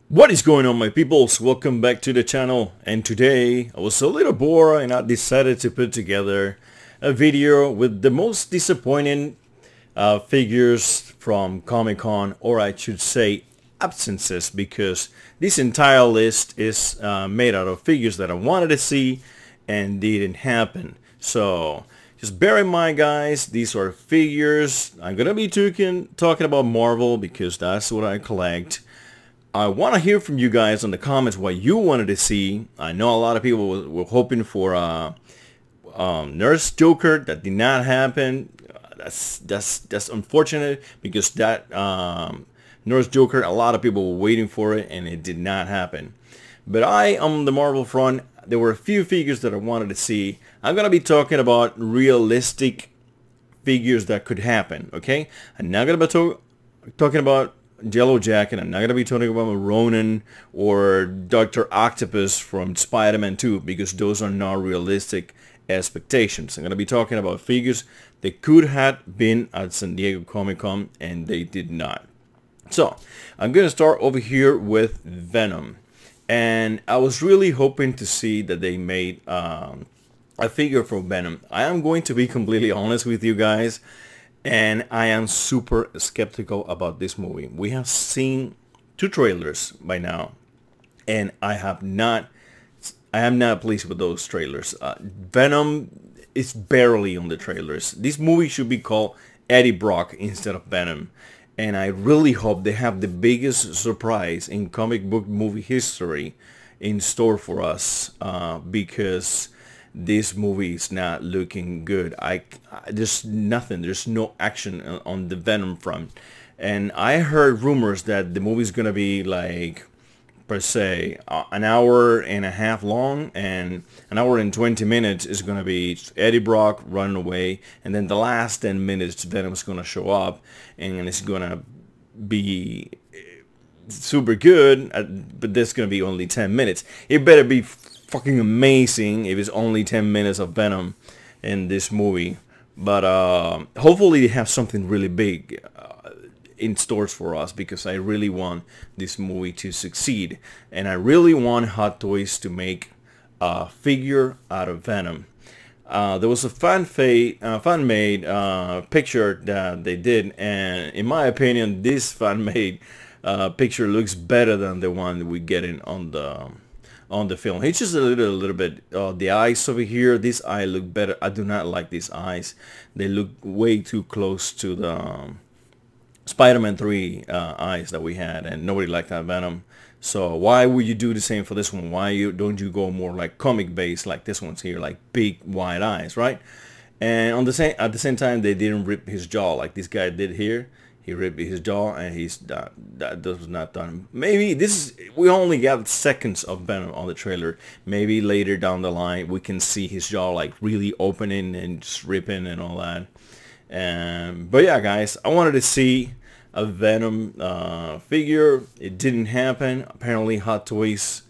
What is going on, my peoples? Welcome back to the channel. And today I was a little bored and I decided to put together a video with the most disappointing figures from Comic-Con, or I should say absences, because this entire list is made out of figures that I wanted to see and didn't happen. So just bear in mind, guys, these are figures. I'm gonna be talking about Marvel because that's what I collect. I want to hear from you guys in the comments what you wanted to see. I know a lot of people were hoping for Nurse Joker. That did not happen. That's unfortunate, because that Nurse Joker, a lot of people were waiting for it and it did not happen. But on the Marvel front, there were a few figures that I wanted to see. I'm gonna be talking about realistic figures that could happen. Okay, I'm not gonna be talking about Yellow Jacket. I'm not going to be talking about Ronan or Dr. Octopus from Spider-Man 2, because those are not realistic expectations. I'm going to be talking about figures that could have been at San Diego Comic-Con and they did not. So I'm going to start over here with Venom, and I was really hoping to see that they made a figure for Venom. I am going to be completely honest with you guys, and I am super skeptical about this movie. We have seen 2 trailers by now, and I am not pleased with those trailers. Venom is barely on the trailers. This movie should be called Eddie Brock instead of Venom, and I really hope they have the biggest surprise in comic book movie history in store for us, because this movie is not looking good. There's nothing. There's no action on the Venom front, and I heard rumors that the movie is gonna be like, per se, an hour and a half long, and an hour and 20 minutes is gonna be Eddie Brock running away, and then the last 10 minutes Venom's gonna show up, and it's gonna be super good, but there's gonna be only 10 minutes. It better be fucking amazing if it's only 10 minutes of Venom in this movie. But hopefully they have something really big in stores for us, because I really want this movie to succeed, and I really want Hot Toys to make a figure out of Venom. There was a fan-made picture that they did, and in my opinion this fan-made picture looks better than the one we get in on the film. It's just a little bit, the eyes over here, this eye look better. I do not like these eyes. They look way too close to the Spider-Man 3 eyes that we had, and nobody liked that Venom. So why would you do the same for this one? Why don't you go more like comic based, like this one's here, like big wide eyes, right? And at the same time, they didn't rip his jaw like this guy did here. He ripped his jaw, and that was not done. Maybe we only got seconds of Venom on the trailer. Maybe later down the line we can see his jaw like really opening and just ripping and all that. But yeah, guys, I wanted to see a Venom figure. It didn't happen. Apparently Hot Toys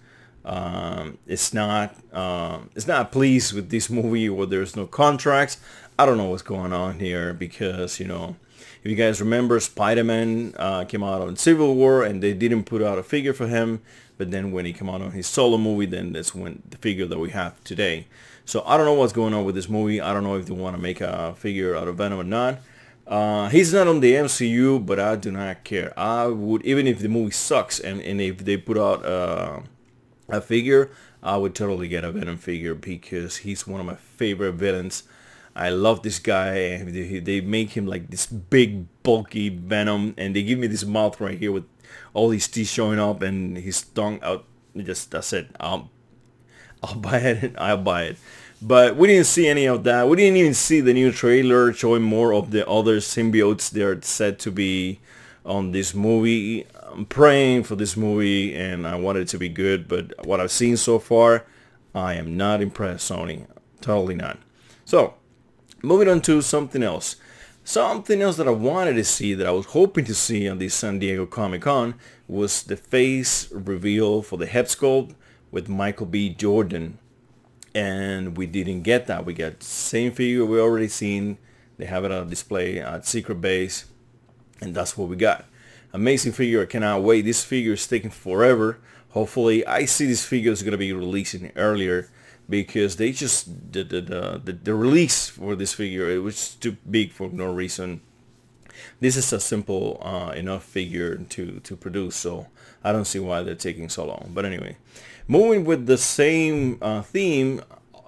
it's not pleased with this movie, or there's no contracts. I don't know what's going on here, because, you know, if you guys remember, Spider-Man came out on Civil War and they didn't put out a figure for him, but then when he came out on his solo movie, then that's when the figure that we have today. So I don't know what's going on with this movie. I don't know if they want to make a figure out of Venom or not. He's not on the MCU, but I do not care. I would, even if the movie sucks and if they put out a figure, I would totally get a Venom figure, because he's one of my favorite villains. I love this guy. They make him like this big bulky Venom, and they give me this mouth right here with all these teeth showing up and his tongue out. That's it. I'll buy it. I'll buy it. But we didn't see any of that. We didn't even see the new trailer showing more of the other symbiotes they're said to be on this movie. I'm praying for this movie, and I want it to be good, but what I've seen so far, I am not impressed, Sony. Totally not. So moving on to something else. Something else that I wanted to see, that I was hoping to see on this San Diego Comic-Con, was the face reveal for the head sculpt with Michael B. Jordan. And we didn't get that. We got the same figure we already seen. They have it on display at Secret Base, and that's what we got. Amazing figure. I cannot wait. This figure is taking forever. Hopefully, I see this figure is gonna be releasing earlier, because they just the release for this figure, it was too big for no reason. This is a simple enough figure to produce, so I don't see why they're taking so long. But anyway, moving with the same theme,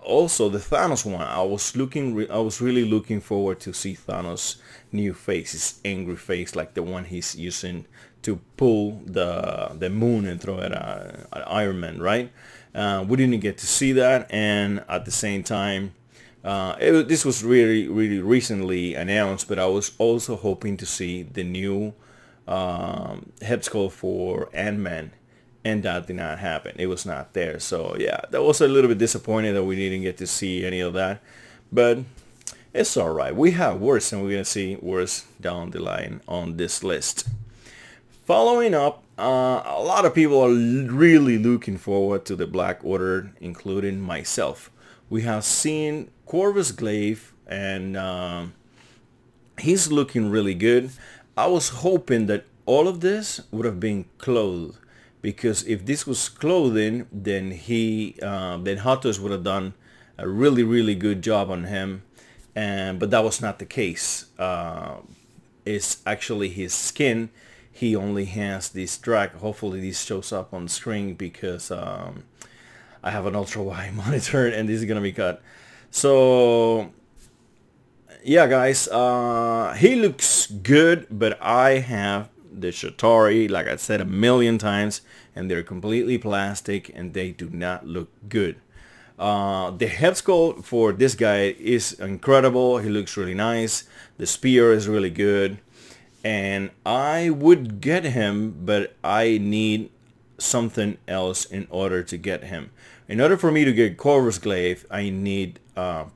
also the Thanos one. I was really looking forward to see Thanos' new face, his angry face, like the one he's using to pull the moon and throw it at Iron Man, right? We didn't get to see that, and at the same time, this was really recently announced, but I was also hoping to see the new head sculpt for Ant-Man, and that did not happen. It was not there. So yeah, that was a little bit disappointing that we didn't get to see any of that, but it's alright. We have worse, and we're gonna see worse down the line on this list. Following up, a lot of people are really looking forward to the Black Order, including myself. We have seen Corvus Glaive, and he's looking really good. I was hoping that all of this would have been clothed, because if this was clothing, then then Hot Toys would have done a really good job on him, but that was not the case. It's actually his skin. He only has this drag. Hopefully this shows up on the screen, because I have an ultra wide monitor and this is gonna be cut. So yeah, guys, he looks good, but I have the Shatari, like I said a million times, and they're completely plastic and they do not look good. The head sculpt for this guy is incredible. He looks really nice. The spear is really good, and I would get him, but I need something else in order to get him. In order for me to get Corvus Glaive, I need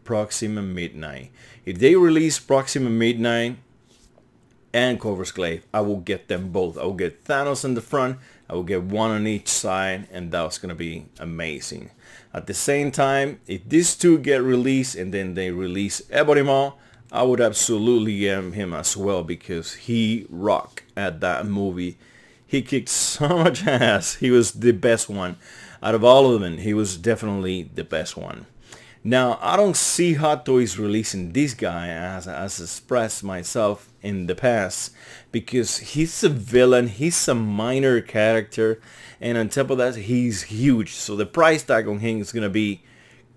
Proxima Midnight. If they release Proxima Midnight and Corvus Glaive, I will get them both. I will get Thanos in the front, I will get one on each side, and that's gonna be amazing. At the same time, if these two get released and then they release Ebony Maw, I would absolutely get him as well, because he rocked at that movie. He kicked so much ass. He was the best one. Out of all of them, he was definitely the best one. Now, I don't see Hot Toys releasing this guy, as expressed myself in the past, because he's a villain, he's a minor character, and on top of that, he's huge. So the price tag on him is going to be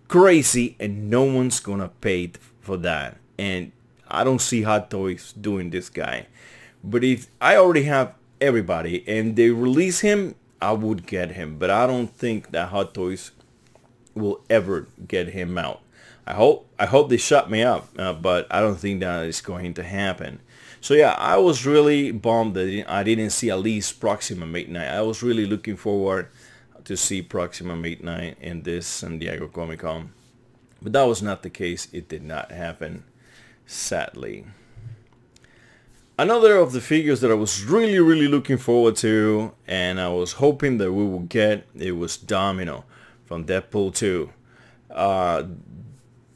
crazy, and no one's going to pay for that. And I don't see Hot Toys doing this guy. But if I already have everybody and they release him, I would get him. But I don't think that Hot Toys will ever get him out. I hope they shut me up, but I don't think that is going to happen. So yeah, I was really bummed that I didn't see at least Proxima Midnight. I was really looking forward to see Proxima Midnight in this San Diego Comic-Con, but that was not the case. It did not happen, sadly. Another of the figures that I was really looking forward to, and I was hoping that we would get, it was Domino from Deadpool 2.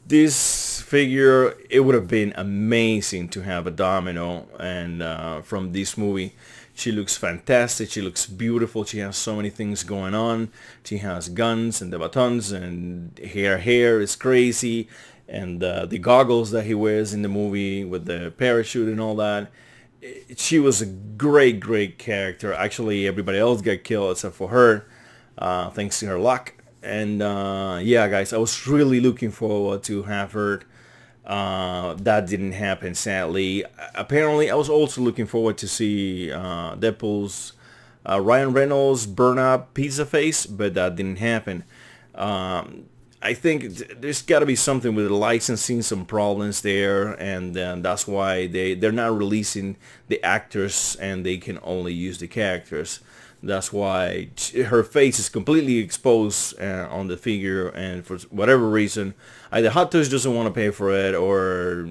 This figure, it would have been amazing to have a Domino, and from this movie, she looks fantastic, she looks beautiful, she has so many things going on. She has guns and the batons, and her hair is crazy, and the goggles that he wears in the movie with the parachute and all that. She was a great character. Actually, everybody else got killed except for her, thanks to her luck. And yeah, guys, I was really looking forward to have her. That didn't happen, sadly. Apparently, I was also looking forward to see Deadpool's Ryan Reynolds burn up Pizza Face, but that didn't happen. I think there's got to be something with licensing, some problems there, and that's why they're not releasing the actors, and they can only use the characters. That's why her face is completely exposed on the figure, and for whatever reason, either Hot Toys doesn't want to pay for it, or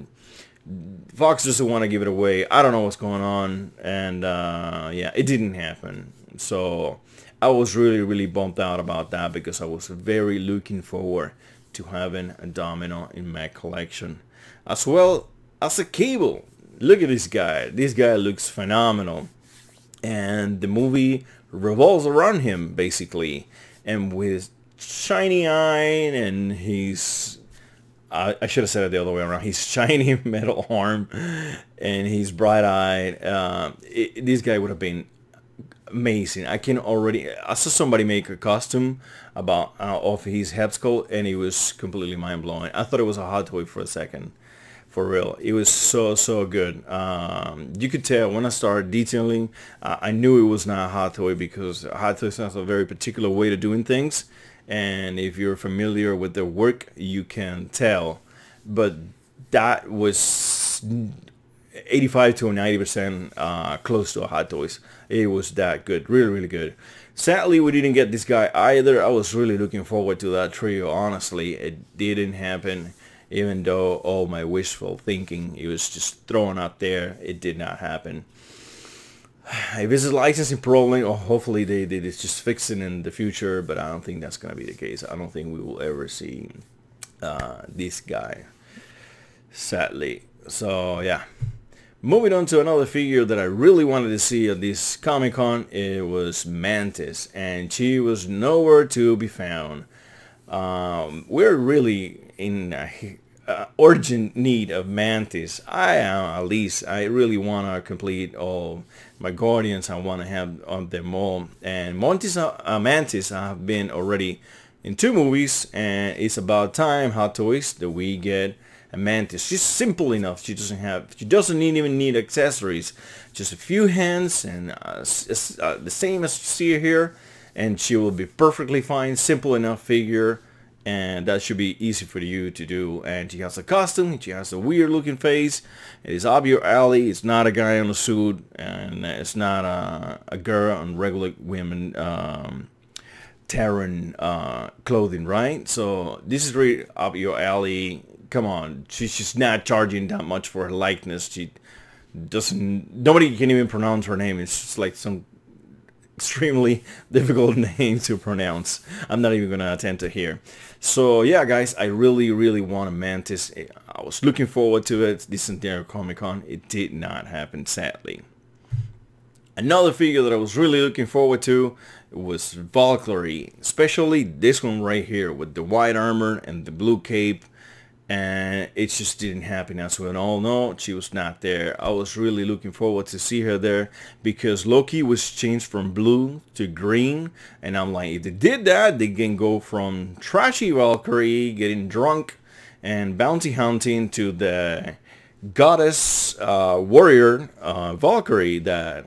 Fox doesn't want to give it away. I don't know what's going on, and yeah, it didn't happen. So I was really bummed out about that, because I was very looking forward to having a Domino in my collection, as well as a Cable. Look at this guy. This guy looks phenomenal. and the movie revolves around him basically, and with shiny eye and he's I should have said it the other way around. He's shiny metal arm and he's bright-eyed. This guy would have been amazing. I saw somebody make a costume about of his head sculpt, and it was completely mind-blowing. I thought it was a hot toy for a second. For real, it was so good. You could tell when I started detailing, I knew it was not a hot toy, because hot toys has a very particular way of doing things, and if you're familiar with their work, you can tell. But that was 85 to 90% close to a hot toys. It was that good, really good. Sadly, we didn't get this guy either. I was really looking forward to that trio. Honestly, it didn't happen. Even though all my wishful thinking, it was just thrown out there, it did not happen. If it's a licensing problem, or hopefully they just fix it in the future, but I don't think that's going to be the case. I don't think we will ever see this guy, sadly. So yeah. Moving on to another figure that I really wanted to see at this Comic-Con, it was Mantis, and she was nowhere to be found. We're really in urgent need of Mantis. I am, at least. I really want to complete all my Guardians. I want to have on them all. And Mantis have been already in 2 movies, and it's about time, Hot Toys, that we get a Mantis. She's simple enough. She doesn't even need accessories. Just a few hands, and the same as you see here, and she will be perfectly fine. Simple enough figure, and that should be easy for you to do. And she has a costume, she has a weird looking face, it is up your alley. It's not a guy on a suit, and it's not a girl on regular women Terran clothing, right? So this is really up your alley. Come on, she's just not charging that much for her likeness. She doesn't, nobody can even pronounce her name. It's just like some extremely difficult name to pronounce. I'm not even gonna attempt to here. So yeah, guys, I really want a Mantis. I was looking forward to it this entire Comic-Con. It did not happen, sadly. Another figure that I was really looking forward to was Valkyrie, especially this one right here with the white armor and the blue cape. And it just didn't happen. As we all know, she was not there. I was really looking forward to see her there, because Loki was changed from blue to green, and I'm like, if they did that, they can go from trashy Valkyrie getting drunk and bounty hunting to the goddess warrior Valkyrie that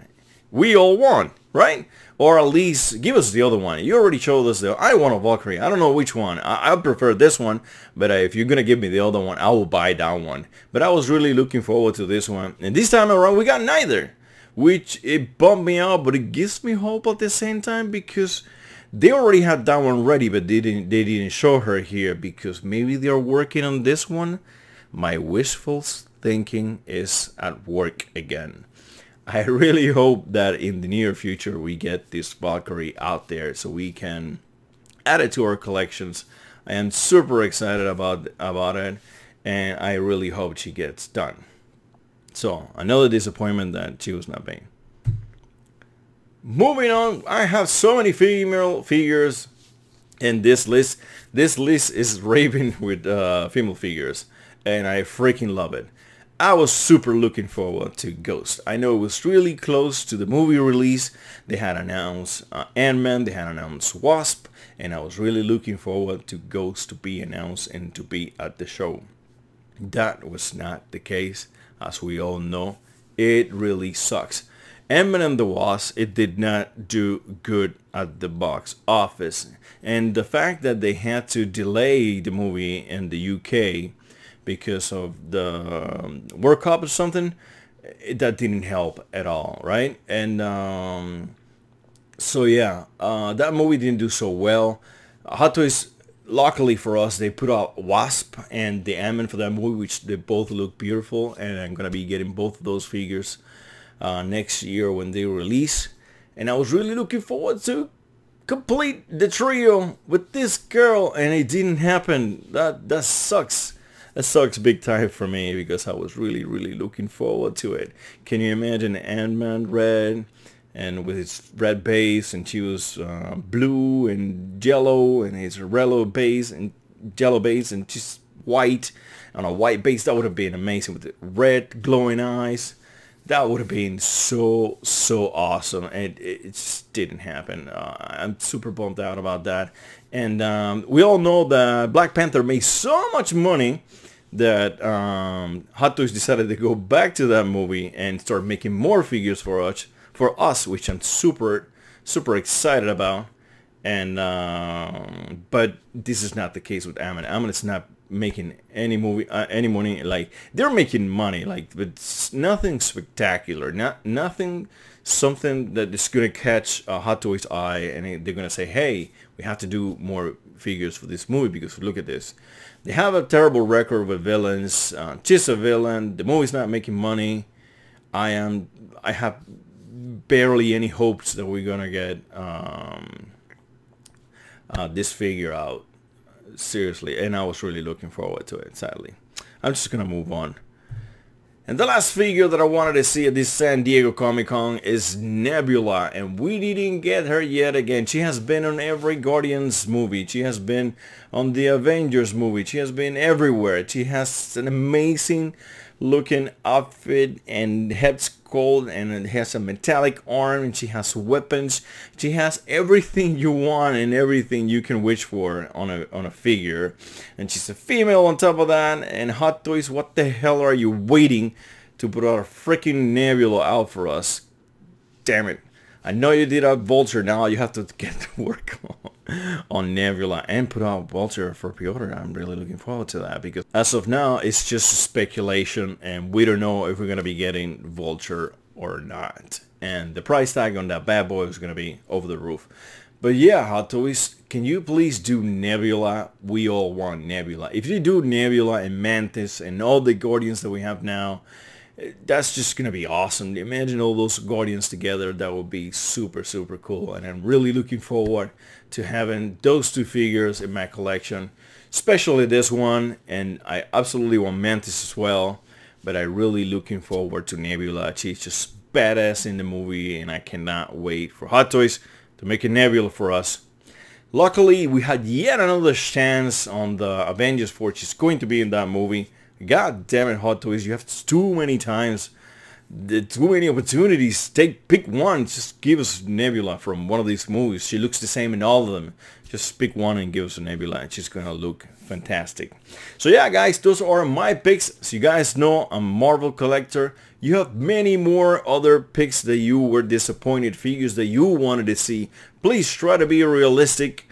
we all want, right? Or at least give us the other one. You already showed us I want a Valkyrie. I don't know which one. I prefer this one, but if you're gonna give me the other one, I will buy that one. But I was really looking forward to this one, and this time around we got neither, which it bummed me out, but it gives me hope at the same time, because they already had that one ready, but they didn't show her here, because maybe they're working on this one. My wishful thinking is at work again. I really hope that in the near future we get this Valkyrie out there so we can add it to our collections. I am super excited about it, and I really hope she gets done. So another disappointment that she was not being. Moving on, I have so many female figures in this list. This list is raving with female figures, and I freaking love it. I was super looking forward to Ghost. I know it was really close to the movie release. They had announced Ant-Man, they had announced Wasp, and I was really looking forward to Ghost to be announced and to be at the show. That was not the case, as we all know. It really sucks. Ant-Man and the Wasp, it did not do good at the box office. And the fact that they had to delay the movie in the UK because of the World Cup or something, that didn't help at all, right? And so yeah, that movie didn't do so well. Hot Toys, luckily for us, they put out Wasp and the Ant-Man for that movie, which they both look beautiful, and I'm gonna be getting both of those figures next year when they release. And I was really looking forward to complete the trio with this girl, and it didn't happen. That sucks. That sucks big time for me, because I was really looking forward to it. Can you imagine Ant-Man red, and with its red base, and she was blue and yellow, and his yellow base and just white on a white base. That would have been amazing with the red glowing eyes. That would have been so awesome, and it just didn't happen. I'm super bummed out about that. And we all know that Black Panther made so much money that Hot Toys decided to go back to that movie and start making more figures for us, which I'm super excited about. And but this is not the case with Amon. Amon is not making any money. Like, they're making money, like, but it's nothing spectacular, nothing something that is gonna catch Hot Toys' eye, and they're gonna say, hey, we have to do more figures for this movie, because look at this. They have a terrible record with villains. She's a villain. The movie's not making money. I have barely any hopes that we're gonna get this figure out, seriously, and I was really looking forward to it. Sadly, I'm just gonna move on. And the last figure that I wanted to see at this San Diego Comic-Con is Nebula, and we didn't get her yet again. She has been on every Guardians movie, she has been on the Avengers movie, she has been everywhere. She has an amazing looking outfit and head sculpt, and it has a metallic arm, and she has weapons. She has everything you want and everything you can wish for on a figure, and she's a female on top of that. And Hot Toys, what the hell are you waiting to put our freaking Nebula out for us? Damn it, I know you did a Vulture, now you have to get to work on Nebula and put out Vulture for pre-order. I'm really looking forward to that, because as of now it's just speculation and we don't know if we're gonna be getting Vulture or not, and the price tag on that bad boy is gonna be over the roof. But yeah, Hot Toys, can you please do Nebula? We all want Nebula. If you do Nebula and Mantis and all the Guardians that we have now, that's just gonna be awesome. Imagine all those Guardians together. That would be super cool, and I'm really looking forward to having those two figures in my collection, especially this one. And I absolutely want Mantis as well, but I'm really looking forward to Nebula. She's just badass in the movie, and I cannot wait for Hot Toys to make a Nebula for us. Luckily, we had yet another chance on the Avengers 4. She's going to be in that movie. God damn it, Hot Toys, you have too many times, too many opportunities. Pick one. Just give us Nebula from one of these movies. She looks the same in all of them. Just pick one and give us a Nebula, and she's gonna look fantastic. So yeah, guys, those are my picks. As you guys know, I'm a Marvel collector. You have many more other picks that you were disappointed, figures that you wanted to see. Please try to be realistic.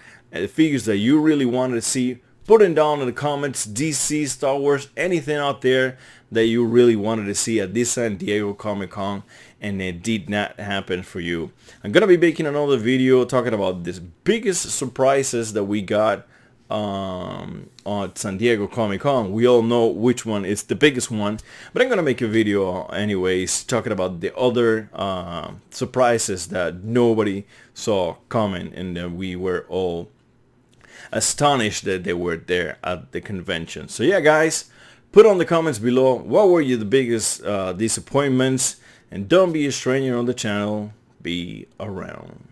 Figures that you really wanted to see, put them down in the comments. DC, Star Wars, anything out there that you really wanted to see at this San Diego Comic-Con and it did not happen for you. I'm gonna be making another video talking about the biggest surprises that we got on San Diego Comic-Con. We all know which one is the biggest one, but I'm gonna make a video anyways talking about the other surprises that nobody saw coming, and that we were all astonished that they were there at the convention. So yeah, guys, put on the comments below what were the biggest disappointments, and don't be a stranger on the channel. Be around.